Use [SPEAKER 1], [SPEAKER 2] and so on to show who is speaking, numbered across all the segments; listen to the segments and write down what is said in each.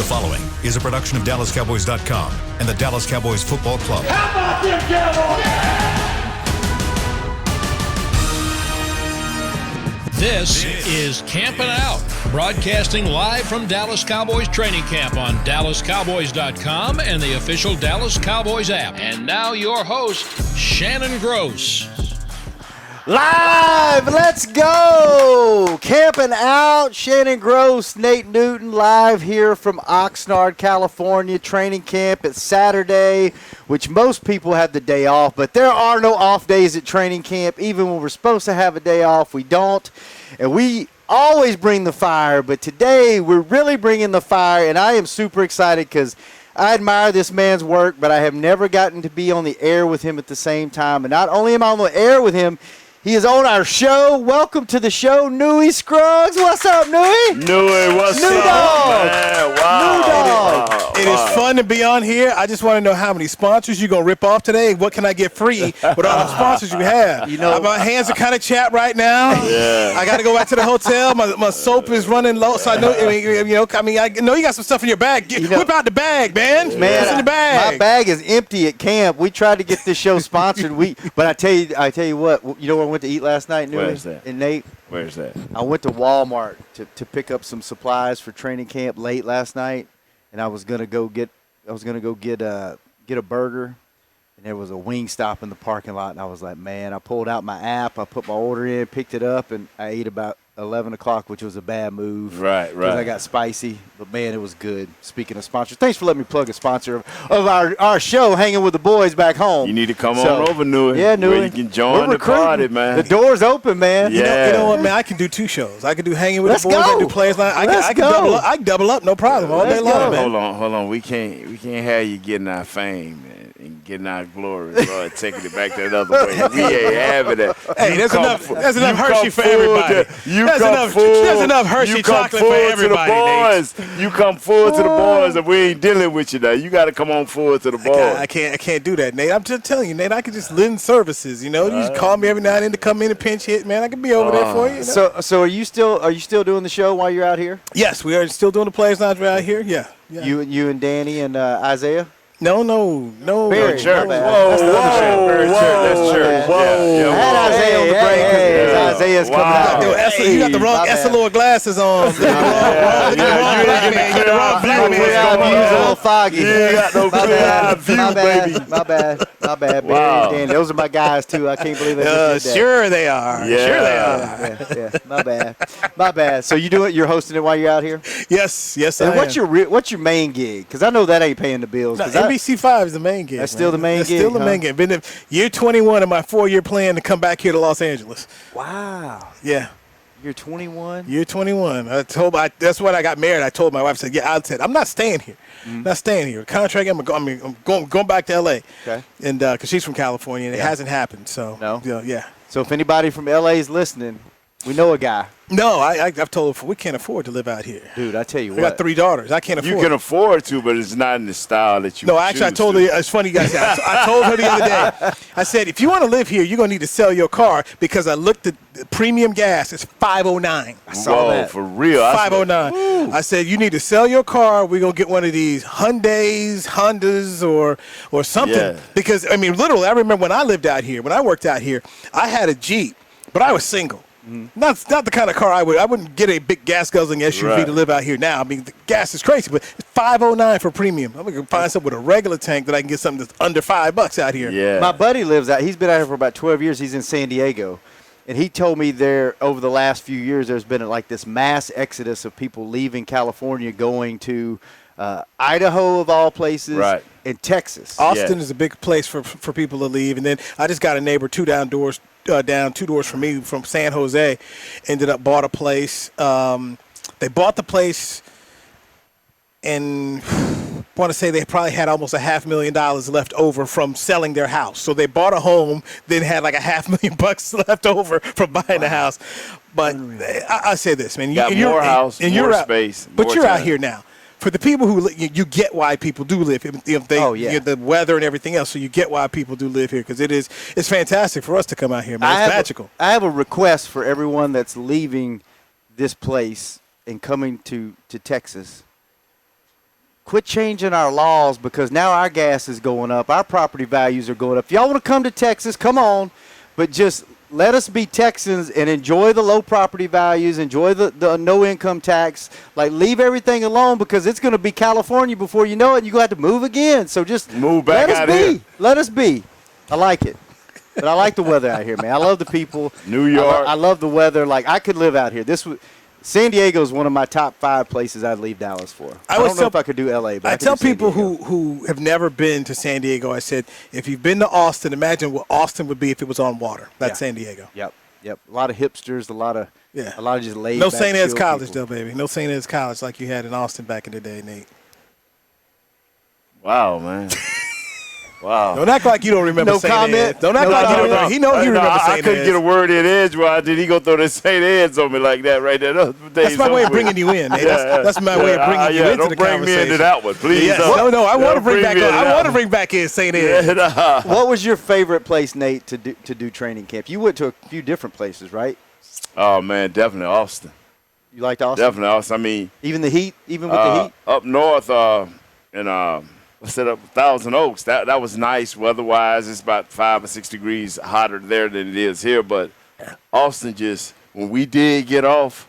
[SPEAKER 1] following is a production of DallasCowboys.com and the Dallas Cowboys Football Club.
[SPEAKER 2] How about them Cowboys?
[SPEAKER 3] This is Campin' Out, broadcasting live from Dallas Cowboys training camp on DallasCowboys.com and the official Dallas Cowboys app. And now your host, Shannon Gross.
[SPEAKER 4] Live, let's go! Camping Out, Shannon Gross, Nate Newton, live here from Oxnard, California. Training camp. It's Saturday, which most people have the day off, but there are no off days at training camp. Even when we're supposed to have a day off, we don't. And we always bring the fire, but today we're really bringing the fire, and I am super excited because I admire this man's work, but I have never gotten to be on the air with him at the same time. And not only am I on the air with him, he is on our show. Welcome to the show, Newy Scruggs. What's up, Newy?
[SPEAKER 5] Newy, what's
[SPEAKER 4] New
[SPEAKER 5] up,
[SPEAKER 4] dog.
[SPEAKER 5] man? Wow.
[SPEAKER 4] New dog.
[SPEAKER 5] Wow.
[SPEAKER 6] It is fun to be on here. I just want to know how many sponsors you're going to rip off today. What can I get free with all the sponsors you have?
[SPEAKER 4] You know,
[SPEAKER 6] my hands are kind of chapped right now.
[SPEAKER 5] Yeah.
[SPEAKER 6] I got to go back to the hotel. My soap is running low, so I know. I know you got some stuff in your bag. Whip out the bag, man. What's in the bag?
[SPEAKER 4] My bag is empty at camp. We tried to get this show sponsored. But I tell you what. You know where I went to eat last night, Newy?
[SPEAKER 5] Where's that?
[SPEAKER 4] And Nate.
[SPEAKER 5] Where's that?
[SPEAKER 4] I went to Walmart to pick up some supplies for training camp late last night, and I was gonna go get a burger, and there was a Wingstop in the parking lot, and I was like, man, I pulled out my app, I put my order in, picked it up, and I ate about 11 o'clock, which was a bad move.
[SPEAKER 5] Right.
[SPEAKER 4] Because I got spicy, but man, it was good. Speaking of sponsors, thanks for letting me plug a sponsor of our show, Hanging with the Boys back home.
[SPEAKER 5] You need to come on over, Newy.
[SPEAKER 4] Yeah, Newy.
[SPEAKER 5] Where you can join the party, man.
[SPEAKER 4] The door's open, man.
[SPEAKER 5] Yeah.
[SPEAKER 6] You know what, man? I can do two shows. I can do Hanging with
[SPEAKER 4] Let's
[SPEAKER 6] the Boys.
[SPEAKER 4] go.
[SPEAKER 6] I can do Players Line. I
[SPEAKER 4] Let's
[SPEAKER 6] can double up, no problem, all day
[SPEAKER 4] Let's
[SPEAKER 6] long,
[SPEAKER 4] go.
[SPEAKER 6] man.
[SPEAKER 5] Hold on. We can't have you getting our fame, man, and getting our glory, bro, and taking it back that other way. We ain't having it.
[SPEAKER 6] Hey, there's enough Hershey for everybody. There's enough Hershey chocolate for everybody, Nate.
[SPEAKER 5] You come forward to the boys, and we ain't dealing with you now. You got to come on forward to the boys.
[SPEAKER 6] I can't do that, Nate. I'm just telling you, Nate. I can just lend services. You just call me every now and then to come in and pinch hit, man. I can be over there for you. You know?
[SPEAKER 4] So are you still doing the show while you're out here?
[SPEAKER 6] Yes, we are still doing the Players Lounge right here. Yeah.
[SPEAKER 4] You and Danny and Isaiah?
[SPEAKER 6] No.
[SPEAKER 4] Barry,
[SPEAKER 5] Church.
[SPEAKER 4] my bad.
[SPEAKER 5] That's church.
[SPEAKER 4] I had Isaiah on the break.
[SPEAKER 5] Yeah.
[SPEAKER 4] Isaiah's coming out.
[SPEAKER 6] You got the wrong Essilor glasses on.
[SPEAKER 5] You ain't getting the wrong view.
[SPEAKER 4] A little foggy.
[SPEAKER 5] You got no clear view, baby.
[SPEAKER 4] My bad.
[SPEAKER 5] Wow.
[SPEAKER 4] Barry and Danny. Those are my guys, too. I can't believe they just did that.
[SPEAKER 6] Sure they are.
[SPEAKER 5] Yeah.
[SPEAKER 6] Sure they are.
[SPEAKER 4] Yeah. My bad. So you're hosting it while you're out here?
[SPEAKER 6] Yes,
[SPEAKER 4] And
[SPEAKER 6] I
[SPEAKER 4] what's your main gig? Because I know that ain't paying the bills.
[SPEAKER 6] No, NBC5 is the main gig.
[SPEAKER 4] That's still the main
[SPEAKER 6] That's
[SPEAKER 4] gig,
[SPEAKER 6] still the
[SPEAKER 4] huh?
[SPEAKER 6] main gig. Been in year 21 of my 4-year plan to come back here to Los Angeles.
[SPEAKER 4] Wow.
[SPEAKER 6] Yeah.
[SPEAKER 4] You're 21?
[SPEAKER 6] Year 21. That's when I got married. I told my wife, I said, I'm not staying here. Not staying here. The contract, I'm going back to L.A.
[SPEAKER 4] Okay.
[SPEAKER 6] And because she's from California, and it hasn't happened. So,
[SPEAKER 4] No?
[SPEAKER 6] Yeah.
[SPEAKER 4] So if anybody from L.A. is listening, we know a guy.
[SPEAKER 6] No, I've told her we can't afford to live out here.
[SPEAKER 4] Dude, I tell you what.
[SPEAKER 6] I got 3 daughters. I can't afford
[SPEAKER 5] You can afford to, but it's not in the style that you
[SPEAKER 6] No, actually, I told her, it's funny you guys say, I told her the other day, I said, if you want to live here, you're going to need to sell your car because I looked at the premium gas. It's $5.09.
[SPEAKER 4] I saw that.
[SPEAKER 5] For real.
[SPEAKER 6] $5.09. I said, you need to sell your car. We're going to get one of these Hondas or something.
[SPEAKER 5] Yeah.
[SPEAKER 6] Because, literally, I remember when I lived out here, when I worked out here, I had a Jeep, but I was single. Not the kind of car I wouldn't get a big gas guzzling SUV to live out here now. The gas is crazy, but it's $5.09 for premium. I'm gonna find something with a regular tank that I can get something that's under $5 out here.
[SPEAKER 5] Yeah.
[SPEAKER 4] My buddy lives out. He's been out here for about 12 years. He's in San Diego. And he told me there over the last few years there's been like this mass exodus of people leaving California going to Idaho of all places,
[SPEAKER 5] right,
[SPEAKER 4] and Texas.
[SPEAKER 6] Austin is a big place for people to leave. And then I just got a neighbor two doors from me from San Jose. Ended up bought a place. They bought the place, and I want to say they probably had almost $500,000 left over from selling their house. So they bought a home, then had like $500,000 left over from buying the house. But I say this, man.
[SPEAKER 5] More house, more space.
[SPEAKER 6] But you're out here now. For the people who you get why people do live here, the weather and everything else. So you get why people do live here because it's fantastic for us to come out here, man. It's magical.
[SPEAKER 4] I have a request for everyone that's leaving this place and coming to Texas. quit changing our laws because now our gas is going up. Our property values are going up. If y'all want to come to Texas, come on. But just let us be Texans and enjoy the low property values, enjoy the no income tax. Like, leave everything alone because it's going to be California before you know it. You're going to have to move again. So just
[SPEAKER 5] move back out here.
[SPEAKER 4] Let us be. I like it. But I like the weather out here, man. I love the people.
[SPEAKER 5] New York.
[SPEAKER 4] I love the weather. Like, I could live out here. San Diego is one of my top 5 places I'd leave Dallas for. I don't know if I could do L.A., but
[SPEAKER 6] I tell people who have never been to San Diego, I said, if you've been to Austin, imagine what Austin would be if it was on water. That's San Diego.
[SPEAKER 4] Yep. A lot of hipsters, a lot of just laid
[SPEAKER 6] No
[SPEAKER 4] back,
[SPEAKER 6] St. Ed's
[SPEAKER 4] chill
[SPEAKER 6] College,
[SPEAKER 4] people.
[SPEAKER 6] though, baby. No St. Ed's College like you had in Austin back in the day, Nate.
[SPEAKER 5] Wow, man. Wow.
[SPEAKER 6] Don't act like you don't remember
[SPEAKER 4] No
[SPEAKER 6] St.
[SPEAKER 4] comment.
[SPEAKER 6] Ed's. Don't act like you don't remember. He knows you remember St.
[SPEAKER 5] I couldn't
[SPEAKER 6] Ed's.
[SPEAKER 5] get a word in edgewise. Did he go throw the St. Ed's on me like that right there?
[SPEAKER 6] That's my way of bringing you in. Nate. That's my way of bringing you into
[SPEAKER 5] don't
[SPEAKER 6] the
[SPEAKER 5] bring
[SPEAKER 6] conversation.
[SPEAKER 5] me into that one, please.
[SPEAKER 6] Yes. No, I want to bring back. I want to bring back in St. Ed's.
[SPEAKER 4] What was your favorite place, Nate, to do training camp? You went to a few different places, right?
[SPEAKER 5] Oh, man, definitely Austin.
[SPEAKER 4] You liked Austin?
[SPEAKER 5] Definitely Austin. I mean,
[SPEAKER 4] Even the heat? Even with the heat?
[SPEAKER 5] up north let's set up Thousand Oaks. That was nice weather-wise. It's about 5 or 6 degrees hotter there than it is here. But Austin just, when we did get off,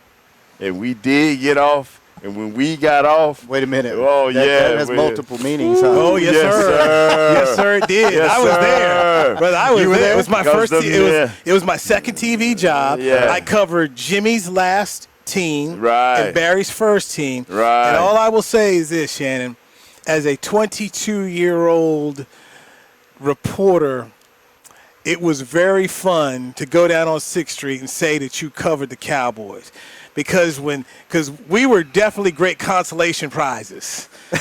[SPEAKER 5] and when we got off.
[SPEAKER 4] Wait a minute.
[SPEAKER 5] Oh,
[SPEAKER 4] That has multiple meanings, huh?
[SPEAKER 6] Oh, yes, sir. Yes, sir, it did.
[SPEAKER 5] Yes,
[SPEAKER 6] I was
[SPEAKER 5] sir.
[SPEAKER 6] there. Brother, I was there. It was my first
[SPEAKER 5] It
[SPEAKER 6] was my second TV job.
[SPEAKER 5] Yeah.
[SPEAKER 6] I covered Jimmy's last team and Barry's first team.
[SPEAKER 5] Right.
[SPEAKER 6] And all I will say is this, Shannon. As a 22-year-old reporter, it was very fun to go down on 6th Street and say that you covered the Cowboys. Because we were definitely great consolation prizes. You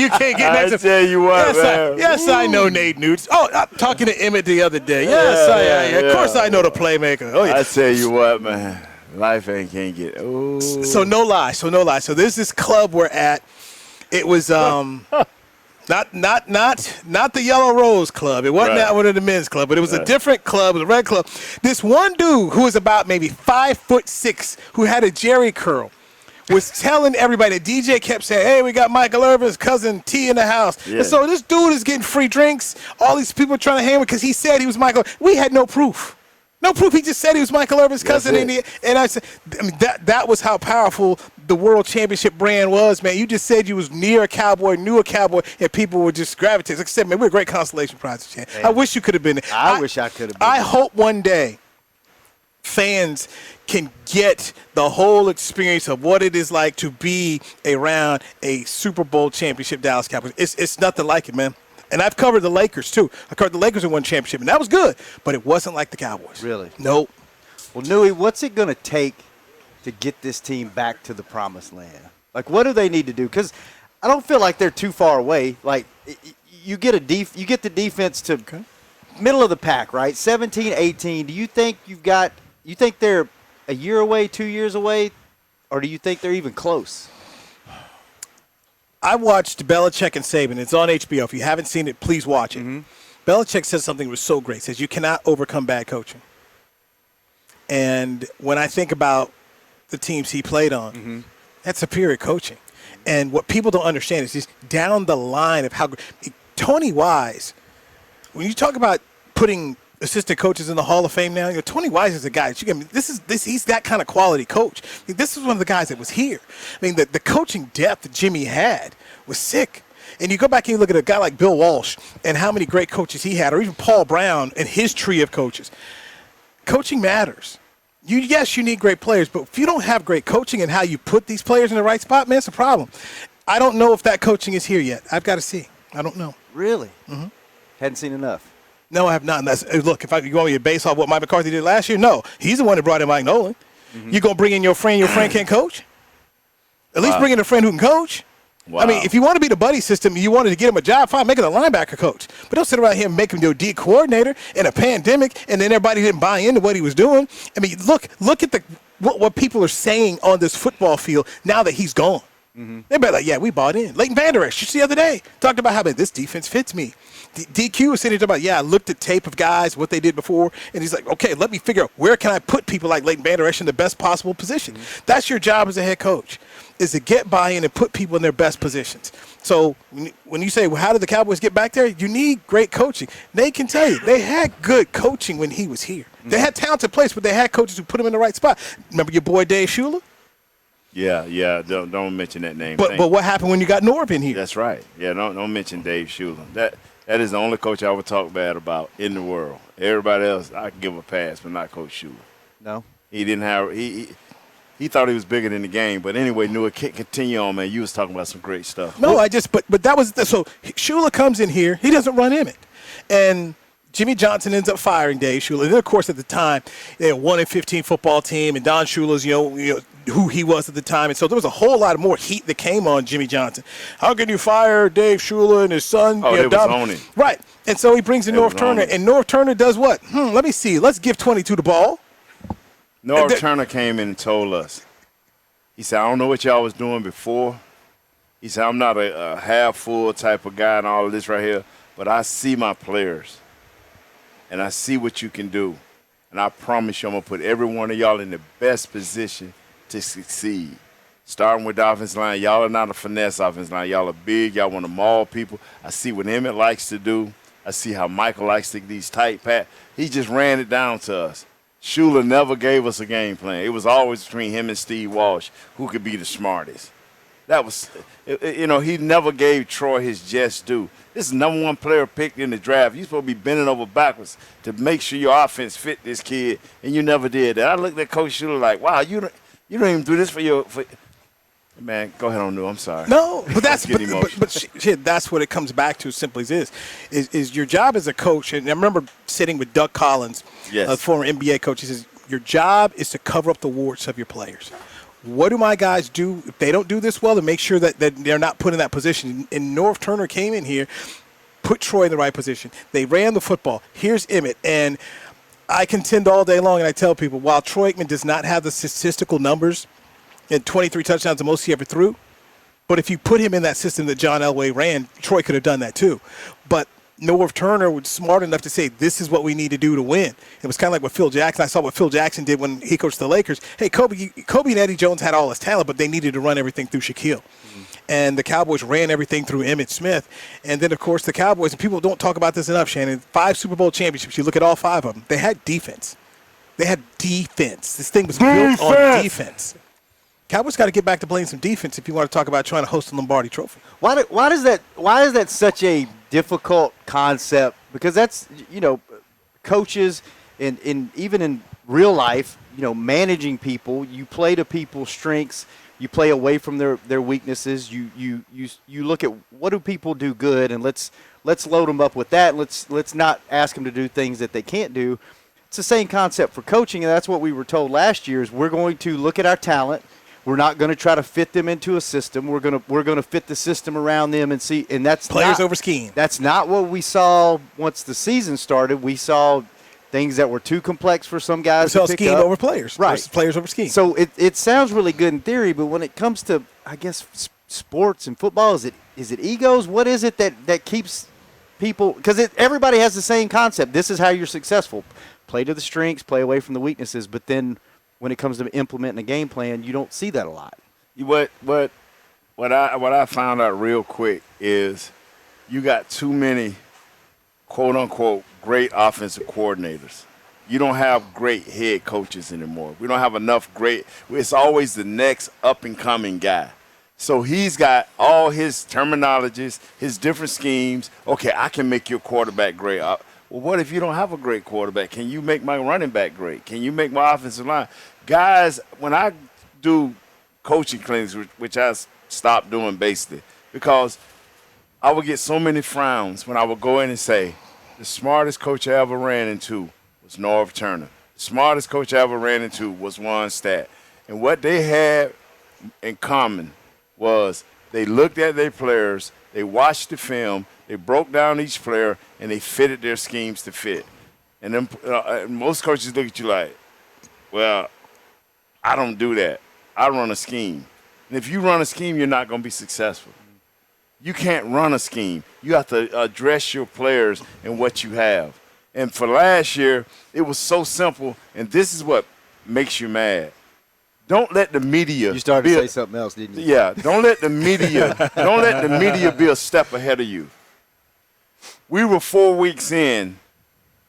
[SPEAKER 6] can't get next.
[SPEAKER 5] I tell you what, man.
[SPEAKER 6] Yes, I know Nate Newt. Oh, I'm talking to Emmett the other day. Yes, of course I know the playmaker. Oh, yeah.
[SPEAKER 5] I tell you what, man. Life can't get. Ooh.
[SPEAKER 6] So no lie. So there's this club we're at. It was not the Yellow Rose Club. It wasn't that one of the men's club, but it was a different club, it was a red club. This one dude who was about maybe 5'6", who had a jerry curl, was telling everybody. The DJ kept saying, "Hey, we got Michael Irvin's cousin T in the house."
[SPEAKER 5] Yeah.
[SPEAKER 6] And so this dude is getting free drinks. All these people trying to hang with because he said he was Michael. We had no proof. No proof. He just said he was Michael Irvin's cousin. And I said, that was how powerful the World Championship brand was, man. You just said you was near a Cowboy, knew a Cowboy, and people would just gravitate. Like I said, man, we're a great consolation prize, Chan. I wish you could have been there.
[SPEAKER 4] I wish I could have been
[SPEAKER 6] I
[SPEAKER 4] there.
[SPEAKER 6] hope one day fans can get the whole experience of what it is like to be around a Super Bowl championship Dallas Cowboys. It's nothing like it, man. And I've covered the Lakers, too. I covered the Lakers in one championship, and that was good. But it wasn't like the Cowboys.
[SPEAKER 4] Really?
[SPEAKER 6] Nope.
[SPEAKER 4] Well, Newy, what's it going to take to get this team back to the promised land? Like, what do they need to do? Because I don't feel like they're too far away. Like, you get the defense to middle of the pack, right? 17, 18. Do you think you think they're a year away, 2 years away, or do you think they're even close?
[SPEAKER 6] I watched Belichick and Saban. It's on HBO. If you haven't seen it, please watch it. Mm-hmm. Belichick says something that was so great. He says, you cannot overcome bad coaching. And when I think about the teams he played on, that's superior coaching. And what people don't understand is just down the line of how Tony Wise, when you talk about putting assistant coaches in the Hall of Fame now, Tony Wise is a guy. He's that kind of quality coach. This is one of the guys that was here. I mean, the coaching depth that Jimmy had was sick. And you go back and you look at a guy like Bill Walsh and how many great coaches he had, or even Paul Brown and his tree of coaches. Coaching matters. Yes, you need great players, but if you don't have great coaching and how you put these players in the right spot, man, it's a problem. I don't know if that coaching is here yet. I've got to see. I don't know.
[SPEAKER 4] Really? Mm-hmm. Hadn't seen enough.
[SPEAKER 6] No, I have not. Look, you want me to base off what Mike McCarthy did last year? No. He's the one that brought in Mike Nolan. Mm-hmm. You going to bring in your friend can't coach? At least bring in a friend who can coach. Wow. I mean, if you want to be the buddy system, you wanted to get him a job, fine, make him a linebacker coach. But don't sit around here and make him your D coordinator in a pandemic, and then everybody didn't buy into what he was doing. I mean, look at what people are saying on this football field now that he's gone. They'd be like, yeah, we bought in. Leighton Vander Esch, just the other day, talked about how this defense fits me. DQ was sitting there about, I looked at tape of guys, what they did before, and he's like, okay, let me figure out where can I put people like Leighton Vander Esch in the best possible position. That's your job as a head coach, is to get buy-in and put people in their best positions. So when you say, well, how did the Cowboys get back there? You need great coaching. They can tell you, they had good coaching when he was here. They had talented players, but they had coaches who put them in the right spot. Remember your boy Dave Shula?
[SPEAKER 5] Yeah. Don't mention that name.
[SPEAKER 6] But what happened when you got Norv in here?
[SPEAKER 5] That's right. Yeah, don't mention Dave Shula. That is the only coach I would talk bad about in the world. Everybody else, I can give a pass, but not Coach Shula.
[SPEAKER 4] No.
[SPEAKER 5] He didn't have he thought he was bigger than the game. But anyway, Newy, continue on, man. You was talking about some great stuff.
[SPEAKER 6] No, but that was so Shula comes in here. He doesn't run Emmett, and Jimmy Johnson ends up firing Dave Shula. And then, of course, at the time, they had 1-15 football team, and Don Shula's, who he was at the time. And so there was a whole lot more heat that came on Jimmy Johnson. How can you fire Dave Shula and his son?
[SPEAKER 5] Oh, they was on him.
[SPEAKER 6] Right. And so he brings in Norv Turner, and Norv Turner does what? Let me see. Let's give 22 the ball.
[SPEAKER 5] Norv Turner came in and told us. He said, I don't know what y'all was doing before. He said, I'm not a half-full type of guy and all of this right here, but I see my players, and I see what you can do. And I promise you I'm going to put every one of y'all in the best position to succeed. Starting with the offensive line, y'all are not a finesse offensive line. Y'all are big. Y'all want to maul people. I see what Emmett likes to do. I see how Michael likes to these tight pass. He just ran it down to us. Shula never gave us a game plan. It was always between him and Steve Walsh, who could be the smartest. That was, he never gave Troy his just due. This is the number one player picked in the draft. You're supposed to be bending over backwards to make sure your offense fit this kid, and you never did that. I looked at Coach Shula like, wow, you don't even do this for your – man, go ahead on, New. I'm sorry.
[SPEAKER 6] No, but that's that's what it comes back to. Simply as is your job as a coach. And I remember sitting with Doug Collins, a former NBA coach. He says your job is to cover up the warts of your players. What do my guys do if they don't do this well to make sure that they're not put in that position? And Norv Turner came in here, put Troy in the right position. They ran the football. Here's Emmett, and I contend all day long, and I tell people, while Troy Aikman does not have the statistical numbers and 23 touchdowns, the most he ever threw. But if you put him in that system that John Elway ran, Troy could have done that too. But Norv Turner was smart enough to say, this is what we need to do to win. It was kind of like what Phil Jackson, I saw what Phil Jackson did when he coached the Lakers. Hey, Kobe and Eddie Jones had all his talent, but they needed to run everything through Shaquille. And the Cowboys ran everything through Emmitt Smith. And then, of course, the Cowboys, and people don't talk about this enough, Shannon, 5 Super Bowl championships, you look at all 5 of them, they had defense. This thing was built on defense. Cowboys got to get back to playing some defense if you want to talk about trying to host the Lombardi Trophy.
[SPEAKER 4] Why is that such a difficult concept? Because that's, coaches in even in real life, managing people, you play to people's strengths, you play away from their weaknesses. You look at what do people do good, and let's load them up with that. And let's not ask them to do things that they can't do. It's the same concept for coaching, and that's what we were told last year. Is we're going to look at our talent. We're not going to try to fit them into a system. We're going to fit the system around them and see. And that's
[SPEAKER 6] players over scheme.
[SPEAKER 4] That's not what we saw once the season started. We saw things that were too complex for some guys to pick up.
[SPEAKER 6] Scheme over players,
[SPEAKER 4] right?
[SPEAKER 6] Versus players over scheme.
[SPEAKER 4] So it sounds really good in theory, but when it comes to, I guess, sports and football, is it egos? What is it that keeps people? Because everybody has the same concept. This is how you're successful. Play to the strengths, play away from the weaknesses. But then when it comes to implementing a game plan, you don't see that a lot.
[SPEAKER 5] What I found out real quick is you got too many quote unquote great offensive coordinators. You don't have great head coaches anymore. We don't have enough great. It's always the next up and coming guy. So he's got all his terminologies, his different schemes. Okay, I can make your quarterback great. Well, what if you don't have a great quarterback? Can you make my running back great? Can you make my offensive line? Guys, when I do coaching clinics, which I stopped doing basically, because I would get so many frowns when I would go in and say, the smartest coach I ever ran into was Norv Turner. The smartest coach I ever ran into was Juan Stat. And what they had in common was they looked at their players, they watched the film, they broke down each player, and they fitted their schemes to fit. And then most coaches look at you like, well, I don't do that. I run a scheme. And if you run a scheme, you're not going to be successful. You can't run a scheme. You have to address your players and what you have. And for last year, it was so simple, and this is what makes you mad. Don't let the media.
[SPEAKER 4] You started to say something else, didn't you?
[SPEAKER 5] Yeah. Don't let the media be a step ahead of you. We were 4 weeks in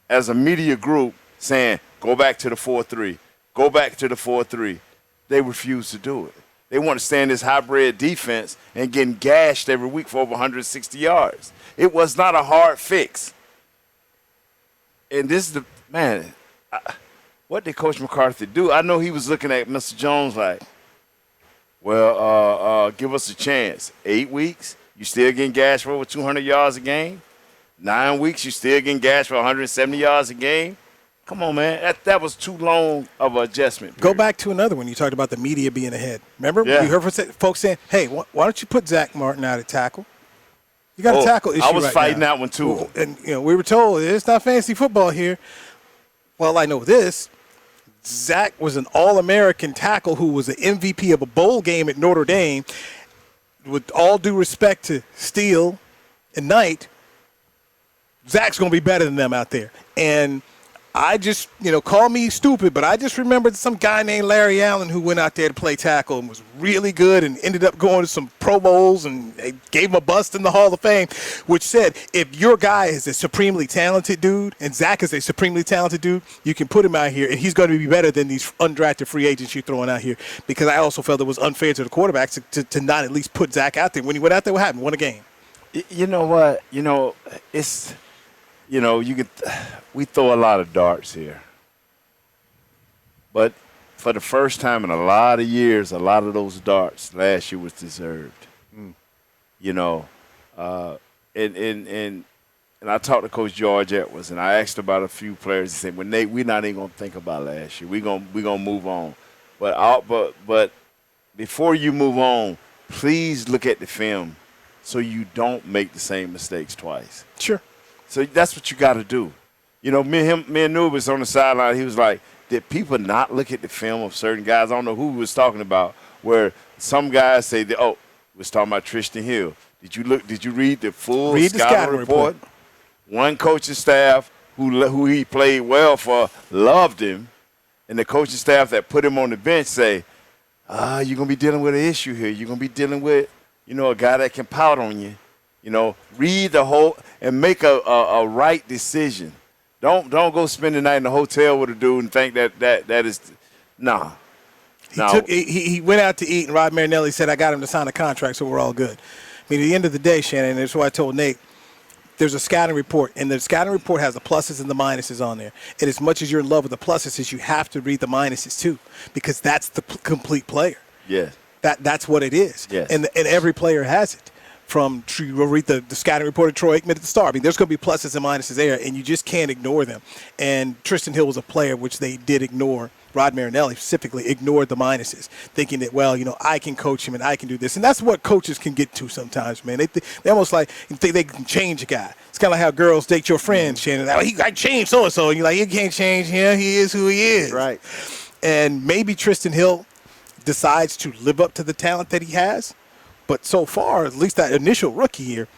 [SPEAKER 5] as a media group saying, go back to the 4-3. Go back to the 4-3. They refused to do it. They want to stay in this hybrid defense and getting gashed every week for over 160 yards. It was not a hard fix. And this is the – man, what did Coach McCarthy do? I know he was looking at Mr. Jones like, well, give us a chance. 8 weeks, you still getting gashed for over 200 yards a game? 9 weeks, you still getting gashed for 170 yards a game? Come on, man. That was too long of an adjustment period.
[SPEAKER 6] Go back to another one. You talked about the media being ahead. Remember?
[SPEAKER 5] Yeah.
[SPEAKER 6] You heard folks saying, hey, why don't you put Zach Martin out at tackle? You got a tackle issue
[SPEAKER 5] I was
[SPEAKER 6] right
[SPEAKER 5] fighting
[SPEAKER 6] now.
[SPEAKER 5] that one too.
[SPEAKER 6] And we were told it's not fantasy football here. Well, I know this. Zach was an All-American tackle who was an MVP of a bowl game at Notre Dame. With all due respect to Steele and Knight, Zach's going to be better than them out there. And I just, call me stupid, but I just remembered some guy named Larry Allen who went out there to play tackle and was really good and ended up going to some Pro Bowls and they gave him a bust in the Hall of Fame, which said if your guy is a supremely talented dude and Zach is a supremely talented dude, you can put him out here and he's going to be better than these undrafted free agents you're throwing out here, because I also felt it was unfair to the quarterbacks to not at least put Zach out there. When he went out there, what happened? Won a game.
[SPEAKER 5] You know what? It's – we throw a lot of darts here. But for the first time in a lot of years, a lot of those darts last year was deserved. And I talked to Coach George Edwards, and I asked about a few players. He said, "Well, Nate, we're not even going to think about last year. We're gonna move on. But before you move on, please look at the film so you don't make the same mistakes twice."
[SPEAKER 6] Sure.
[SPEAKER 5] So that's what you got to do. Me and Newy was on the sideline. He was like, did people not look at the film of certain guys? I don't know who he was talking about, where some guys say, was talking about Tristan Hill. Did you read the full scouting report? One coaching staff who he played well for loved him, and the coaching staff that put him on the bench say, you're going to be dealing with an issue here. You're going to be dealing with, a guy that can pout on you. Read the whole and make a right decision. Don't go spend the night in the hotel with a dude and think that is nah.
[SPEAKER 6] He went out to eat, and Rod Marinelli said, I got him to sign a contract, so we're all good. I mean, at the end of the day, Shannon, and that's why I told Nate, there's a scouting report, and the scouting report has the pluses and the minuses on there. And as much as you're in love with the pluses, you have to read the minuses too, because that's the complete player.
[SPEAKER 5] Yes.
[SPEAKER 6] That's what it is.
[SPEAKER 5] Yes.
[SPEAKER 6] And every player has it. You'll read the scouting report of Troy Aikman at the start. I mean, there's going to be pluses and minuses there, and you just can't ignore them. And Tristan Hill was a player which they did ignore. Rod Marinelli specifically ignored the minuses, thinking that, I can coach him and I can do this. And that's what coaches can get to sometimes, man. They almost like think they can change a guy. It's kind of like how girls date your friends, Shannon. I changed so-and-so. And you're like, you can't change him. He is who he is.
[SPEAKER 4] Right.
[SPEAKER 6] And maybe Tristan Hill decides to live up to the talent that he has. But so far, at least that initial rookie year,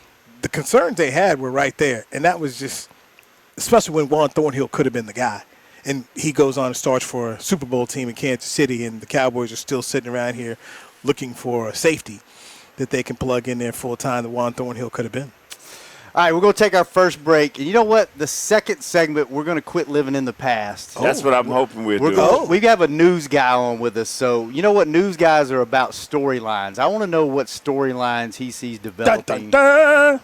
[SPEAKER 6] the concerns they had were right there. And that was just, especially when Juan Thornhill could have been the guy. And he goes on and starts for a Super Bowl team in Kansas City, and the Cowboys are still sitting around here looking for a safety that they can plug in there full time that Juan Thornhill could have been.
[SPEAKER 4] All right, we're going to take our first break. And you know what? The second segment, we're going to quit living in the past.
[SPEAKER 5] That's what I'm hoping we'll do.
[SPEAKER 4] We have a news guy on with us. So you know what? News guys are about storylines. I want to know what storylines he sees developing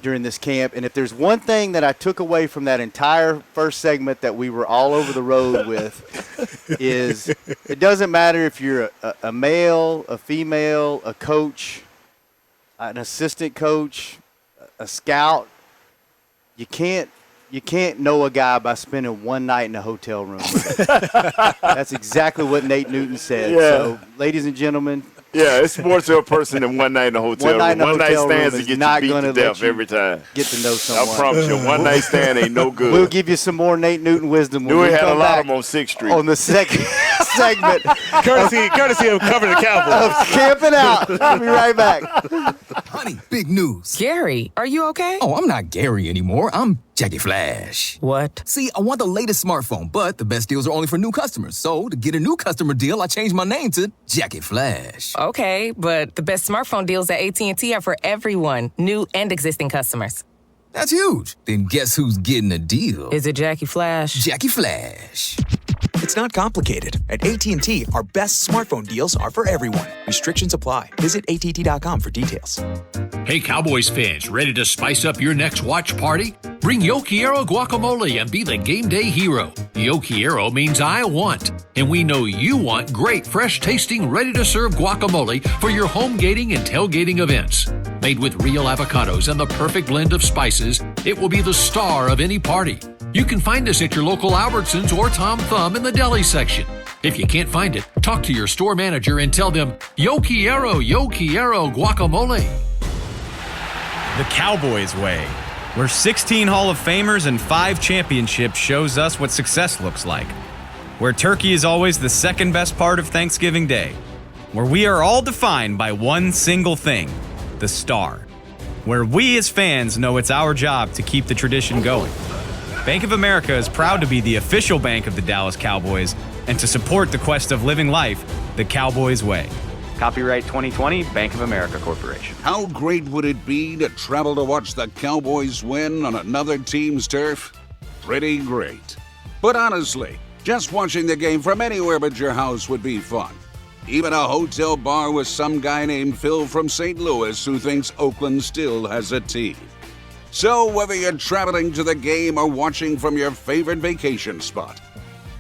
[SPEAKER 4] during this camp. And if there's one thing that I took away from that entire first segment that we were all over the road with is it doesn't matter if you're a male, a female, a coach, an assistant coach, a scout. You can't know a guy by spending one night in a hotel room. That's exactly what Nate Newton said.
[SPEAKER 5] Yeah.
[SPEAKER 4] So, ladies and gentlemen.
[SPEAKER 5] Yeah, it's more to a person than one night in a hotel room. One night stands to get you beat to death every time.
[SPEAKER 4] Get to know someone.
[SPEAKER 5] I promise you, one night stand ain't no good.
[SPEAKER 4] We'll give you some more Nate Newton wisdom.
[SPEAKER 5] Newy had a lot of them on 6th Street.
[SPEAKER 4] On the second. segment
[SPEAKER 6] courtesy of covering the Cowboys.
[SPEAKER 4] of Camping Out. I'll be right back.
[SPEAKER 2] Honey, big news.
[SPEAKER 7] Gary, are you okay?
[SPEAKER 2] Oh, I'm not Gary anymore. I'm Jackie Flash.
[SPEAKER 7] What?
[SPEAKER 2] See, I want the latest smartphone, but the best deals are only for new customers. So, to get a new customer deal, I changed my name to Jackie Flash.
[SPEAKER 7] Okay, but the best smartphone deals at AT&T are for everyone, new and existing customers.
[SPEAKER 2] That's huge. Then guess who's getting a deal?
[SPEAKER 7] Is it Jackie Flash?
[SPEAKER 2] Jackie Flash.
[SPEAKER 8] It's not complicated. At AT&T, our best smartphone deals are for everyone. Restrictions apply. Visit att.com for details.
[SPEAKER 3] Hey, Cowboys fans, ready to spice up your next watch party? Bring Yo Quiero guacamole and be the game day hero. Yo Quiero means I want, and we know you want great, fresh-tasting, ready-to-serve guacamole for your home gating and tailgating events. Made with real avocados and the perfect blend of spices, it will be the star of any party. You can find us at your local Albertsons or Tom Thumb in the deli section. If you can't find it, talk to your store manager and tell them, Yo Quiero guacamole.
[SPEAKER 9] The Cowboys way, where 16 Hall of Famers and 5 championships shows us what success looks like. Where turkey is always the second best part of Thanksgiving Day. Where we are all defined by one single thing, the star. Where we as fans know it's our job to keep the tradition going. Bank of America is proud to be the official bank of the Dallas Cowboys and to support the quest of living life the Cowboys way.
[SPEAKER 10] Copyright 2020, Bank of America Corporation.
[SPEAKER 11] How great would it be to travel to watch the Cowboys win on another team's turf? Pretty great. But honestly, just watching the game from anywhere but your house would be fun. Even a hotel bar with some guy named Phil from St. Louis who thinks Oakland still has a team. So whether you're traveling to the game or watching from your favorite vacation spot,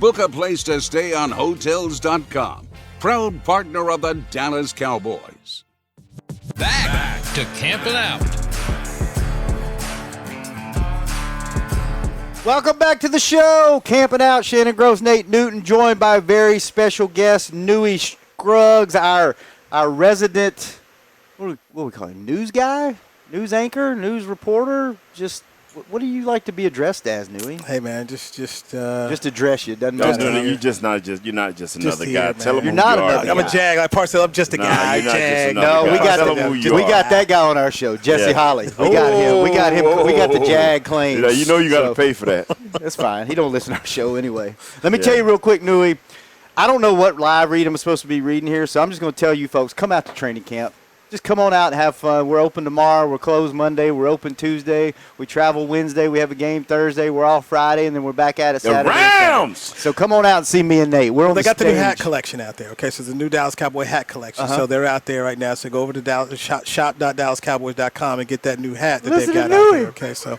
[SPEAKER 11] book a place to stay on Hotels.com. Proud partner of the Dallas Cowboys.
[SPEAKER 3] Back to Camping Out.
[SPEAKER 4] Welcome back to the show. Camping Out, Shannon Gross, Nate Newton, joined by a very special guest, Newy Scruggs, our resident, what do we call him, news guy? News anchor, news reporter, just what do you like to be addressed as, Newy?
[SPEAKER 6] Hey man, just
[SPEAKER 4] address you. Doesn't
[SPEAKER 5] No,
[SPEAKER 4] matter.
[SPEAKER 5] you're not just another
[SPEAKER 6] here,
[SPEAKER 5] guy.
[SPEAKER 6] man.
[SPEAKER 5] Tell him
[SPEAKER 4] You're
[SPEAKER 5] who
[SPEAKER 4] not
[SPEAKER 5] you are.
[SPEAKER 4] another
[SPEAKER 6] I'm a Jag. I parcel up just a guy.
[SPEAKER 5] you're not just
[SPEAKER 6] Jag.
[SPEAKER 5] another
[SPEAKER 4] No,
[SPEAKER 5] guy.
[SPEAKER 4] we got
[SPEAKER 5] Tell him who you
[SPEAKER 4] we
[SPEAKER 5] are.
[SPEAKER 4] got that guy on our show, Jesse
[SPEAKER 5] Yeah.
[SPEAKER 4] Holly. We got him. We got him. We got the Jag claims.
[SPEAKER 5] You know you got to
[SPEAKER 4] So,
[SPEAKER 5] pay for that.
[SPEAKER 4] That's fine. He don't listen to our show anyway. Let me tell you real quick, Newy. I don't know what live read I'm supposed to be reading here, so I'm just going to tell you folks, come out to training camp. Just come on out and have fun. We're open tomorrow. We're closed Monday. We're open Tuesday. We travel Wednesday. We have a game Thursday. We're off Friday, and then we're back at it
[SPEAKER 5] The
[SPEAKER 4] Saturday.
[SPEAKER 5] Rams!
[SPEAKER 4] So come on out and see me and Nate. We're on
[SPEAKER 6] They
[SPEAKER 4] the
[SPEAKER 6] got the new
[SPEAKER 4] stage.
[SPEAKER 6] hat collection out there. Okay, so the new Dallas Cowboy hat collection. So they're out there right now. So go over to shop.dallascowboys.com and get that new hat that
[SPEAKER 4] Listen
[SPEAKER 6] they've
[SPEAKER 4] to
[SPEAKER 6] got out
[SPEAKER 4] Newy.
[SPEAKER 6] there. Okay, so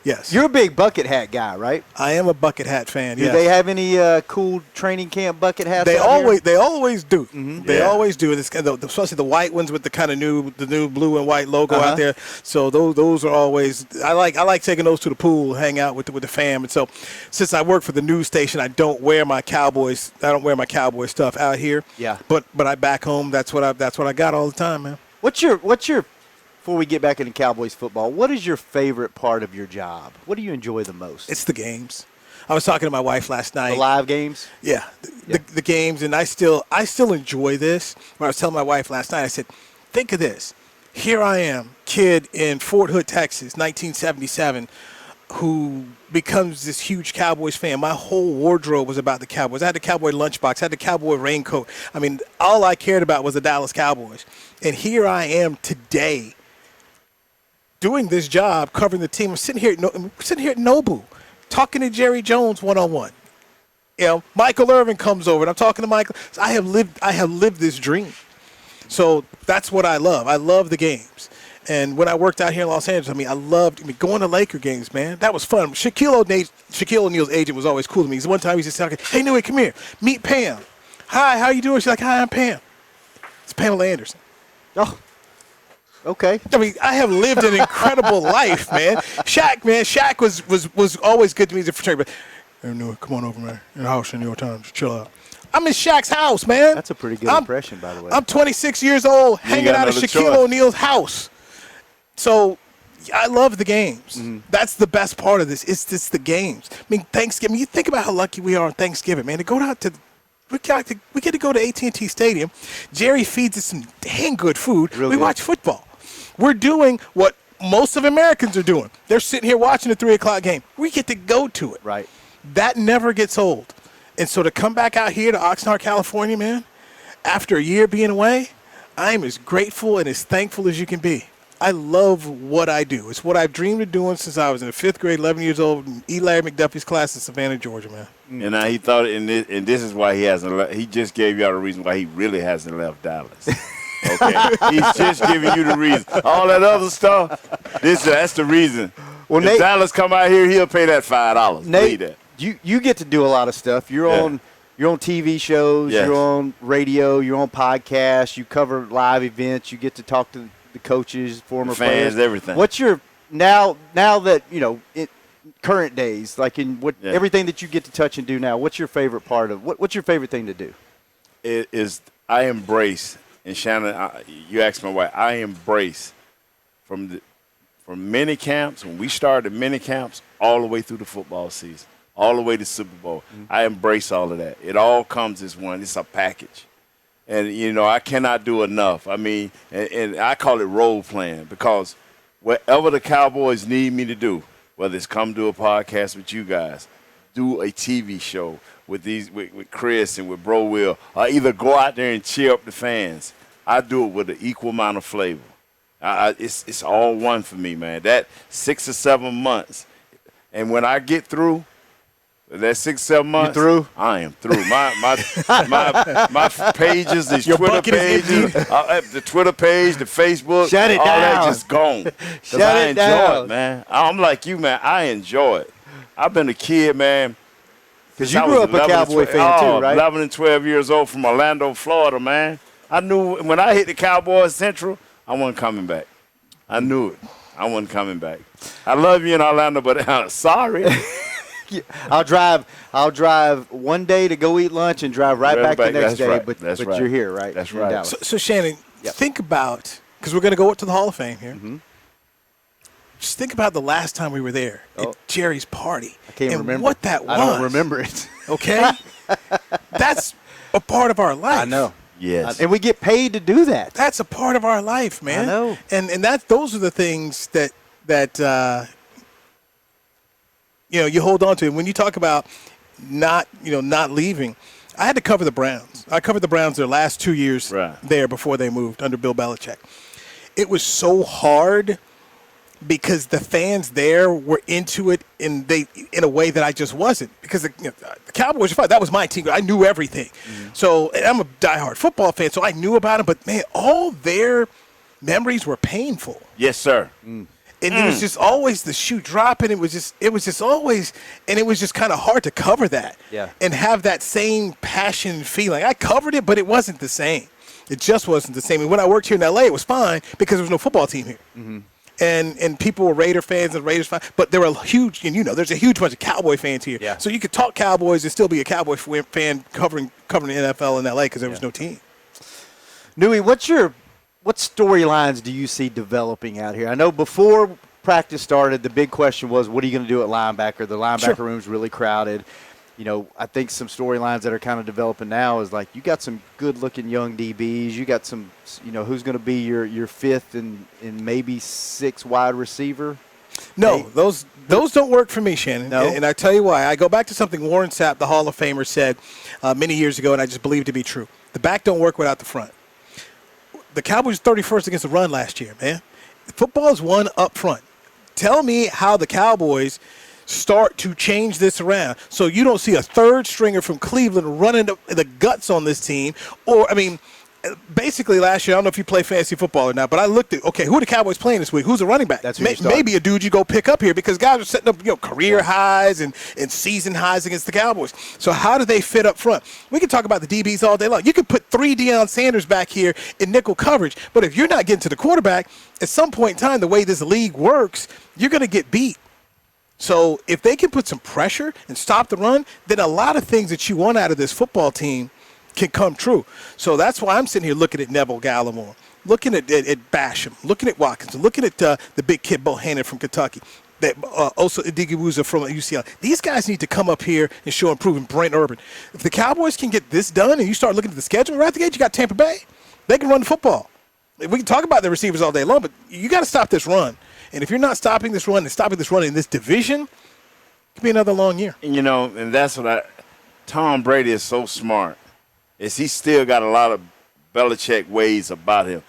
[SPEAKER 6] yes,
[SPEAKER 4] You're a big bucket hat guy, right?
[SPEAKER 6] I am a bucket hat fan.
[SPEAKER 4] Do
[SPEAKER 6] Yes.
[SPEAKER 4] they have any cool training camp bucket hats?
[SPEAKER 6] They
[SPEAKER 4] out
[SPEAKER 6] always do. They
[SPEAKER 5] Yeah.
[SPEAKER 6] always do. It's kind of, especially the white ones with the kind of new blue and white logo out there. So those are always. I like taking those to the pool, hang out with the fam. And so since I work for the news station, I don't wear my Cowboys. I don't wear my Cowboy stuff out here.
[SPEAKER 4] Yeah.
[SPEAKER 6] But I back home. That's what I got all the time, man.
[SPEAKER 4] What's your before we get back into Cowboys football, what is your favorite part of your job? What do you enjoy the most?
[SPEAKER 6] It's the games. I was talking to my wife last night.
[SPEAKER 4] the live games.
[SPEAKER 6] Yeah, the games, and I still enjoy this. When I was telling my wife last night, I said, think of this. Here I am, kid in Fort Hood, Texas, 1977, who becomes this huge Cowboys fan. My whole wardrobe was about the Cowboys. I had the Cowboy lunchbox. I had the Cowboy raincoat. I mean, all I cared about was the Dallas Cowboys. And here I am today doing this job, covering the team. I'm sitting here at Nobu, talking to Jerry Jones one-on-one. You know, Michael Irvin comes over, and I'm talking to Michael. So I have lived this dream. So that's what I love. I love the games. And when I worked out here in Los Angeles, I loved going to Laker games, man. That was fun. Shaquille O'Neal's agent was always cool to me. One time he just talking, hey, Newy, come here. Meet Pam. Hi, how you doing? She's like, hi, I'm Pam. It's Pamela Anderson.
[SPEAKER 4] Oh, okay.
[SPEAKER 6] I have lived an incredible life, man. Shaq was always good to me as a fraternity. But, hey, Newy, come on over, man. In the house in New York Times. Chill out. I'm in Shaq's house, man.
[SPEAKER 4] That's a pretty good impression, by the way.
[SPEAKER 6] I'm 26 years old, hanging out at Shaquille O'Neal's house. So I love the games. Mm-hmm. That's the best part of this. It's the games. Thanksgiving. You think about how lucky we are on Thanksgiving, man. To go out to We get to go to AT&T Stadium. Jerry feeds us some dang good food. We watch football. We're doing what most of Americans are doing. They're sitting here watching the 3 o'clock game. We get to go to it.
[SPEAKER 4] Right.
[SPEAKER 6] That never gets old. And so to come back out here to Oxnard, California, man, after a year being away, I am as grateful and as thankful as you can be. I love what I do. It's what I've dreamed of doing since I was in the 5th grade, 11 years old, in E. Larry McDuffie's class in Savannah, Georgia, man.
[SPEAKER 5] And now he thought, and this is why he hasn't left. He just gave y'all the reason why he really hasn't left Dallas. Okay? He's just giving you the reason. All that other stuff, that's the reason. Well, if Nate, Dallas come out here, he'll pay that $5.
[SPEAKER 4] Nate,
[SPEAKER 5] that.
[SPEAKER 4] You get to do a lot of stuff. You're on TV shows, you're on radio, you're on podcasts, you cover live events, you get to talk to the coaches, former
[SPEAKER 5] fans,
[SPEAKER 4] players,
[SPEAKER 5] everything.
[SPEAKER 4] What's your now that current days, like in everything that you get to touch and do now? What's your favorite part of what's your favorite thing to do?
[SPEAKER 5] It is I embrace, and Shannon, you asked me why. I embrace from mini camps, when we started mini camps, all the way through the football season, all the way to Super Bowl. Mm-hmm. I embrace all of that. It all comes as one. It's a package. And, I cannot do enough. I mean, and I call it role playing, because whatever the Cowboys need me to do, whether it's come do a podcast with you guys, do a TV show with Chris and with Bro Will, or either go out there and cheer up the fans, I do it with an equal amount of flavor. It's all one for me, man. That 6 or 7 months. And when I get through, that 6, 7 months,
[SPEAKER 4] you through?
[SPEAKER 5] I am through. My pages, these
[SPEAKER 6] Your
[SPEAKER 5] Twitter pages, the Twitter page, the Facebook,
[SPEAKER 4] Shut it
[SPEAKER 5] all
[SPEAKER 4] down.
[SPEAKER 5] that just gone. Because I enjoy it, man. I'm like you, man. I enjoy it. I've been a kid, man.
[SPEAKER 4] Because you grew up a Cowboy fan too, right?
[SPEAKER 5] 11 and 12 years old from Orlando, Florida, man. I knew when I hit the Cowboys Central, I wasn't coming back. I knew it. I wasn't coming back. I love you in Orlando, but sorry.
[SPEAKER 4] I'll drive one day to go eat lunch and drive right back the next day.
[SPEAKER 5] Right.
[SPEAKER 4] But
[SPEAKER 5] right.
[SPEAKER 4] You're here, right?
[SPEAKER 5] That's
[SPEAKER 4] you're
[SPEAKER 5] right.
[SPEAKER 6] So Shannon, think about, because we're going to go up to the Hall of Fame here.
[SPEAKER 4] Mm-hmm.
[SPEAKER 6] Just think about the last time we were there at Jerry's party.
[SPEAKER 4] I can't remember
[SPEAKER 6] what that was.
[SPEAKER 4] I don't remember it.
[SPEAKER 6] Okay? That's a part of our life.
[SPEAKER 4] I know.
[SPEAKER 5] Yes.
[SPEAKER 4] And we get paid to do that.
[SPEAKER 6] That's a part of our life, man.
[SPEAKER 4] I know.
[SPEAKER 6] And those are the things that you hold on to. And when you talk about not leaving, I had to cover the Browns. I covered the Browns their last 2 years there before they moved under Bill Belichick. It was so hard because the fans there were into it in a way that I just wasn't. Because the Cowboys, that was my team. I knew everything. Mm-hmm. So and I'm a diehard football fan, so I knew about them. But, man, all their memories were painful.
[SPEAKER 5] Yes, sir.
[SPEAKER 6] And it was just always the shoe dropping. It was just always, and it was just kind of hard to cover that and have that same passion feeling. I covered it, but it wasn't the same. It just wasn't the same. And when I worked here in L.A., it was fine because there was no football team here. Mm-hmm. And people were Raider fans and Raiders fans, but there were huge, and there's a huge bunch of Cowboy fans here. Yeah. So you could talk Cowboys and still be a Cowboy fan covering the NFL in L.A. because there was no team.
[SPEAKER 4] Newy, what storylines do you see developing out here? I know before practice started, the big question was, what are you going to do at linebacker? The linebacker room's really crowded. I think some storylines that are kind of developing now is like you got some good-looking young DBs. You got some, who's going to be your fifth and maybe sixth wide receiver?
[SPEAKER 6] No, those don't work for me, Shannon.
[SPEAKER 4] No?
[SPEAKER 6] And I tell you why. I go back to something Warren Sapp, the Hall of Famer, said many years ago, and I just believe to be true. The back don't work without the front. The Cowboys 31st against the run last year, man. Football is won up front. Tell me how the Cowboys start to change this around so you don't see a third stringer from Cleveland running the guts on this team. Basically last year, I don't know if you play fantasy football or not, but I looked at, who are the Cowboys playing this week? Who's the running back? Maybe a dude you go pick up here because guys are setting up career highs and season highs against the Cowboys. So how do they fit up front? We can talk about the DBs all day long. You can put 3 Deion Sanders back here in nickel coverage, but if you're not getting to the quarterback, at some point in time, the way this league works, you're going to get beat. So if they can put some pressure and stop the run, then a lot of things that you want out of this football team can come true. So that's why I'm sitting here looking at Neville Gallimore, looking at Basham, looking at Watkins, looking at the big kid Bohannon from Kentucky. that Osa Odighizuwa from UCLA. These guys need to come up here and show improvement. Brent Urban. If the Cowboys can get this done and you start looking at the schedule, right at the gate, you got Tampa Bay. They can run the football. We can talk about the receivers all day long, but you got to stop this run. And if you're not stopping this run and stopping this run in this division, it could be another long year.
[SPEAKER 5] And, and that's what Tom Brady is so smart. Is he still got a lot of Belichick ways about him.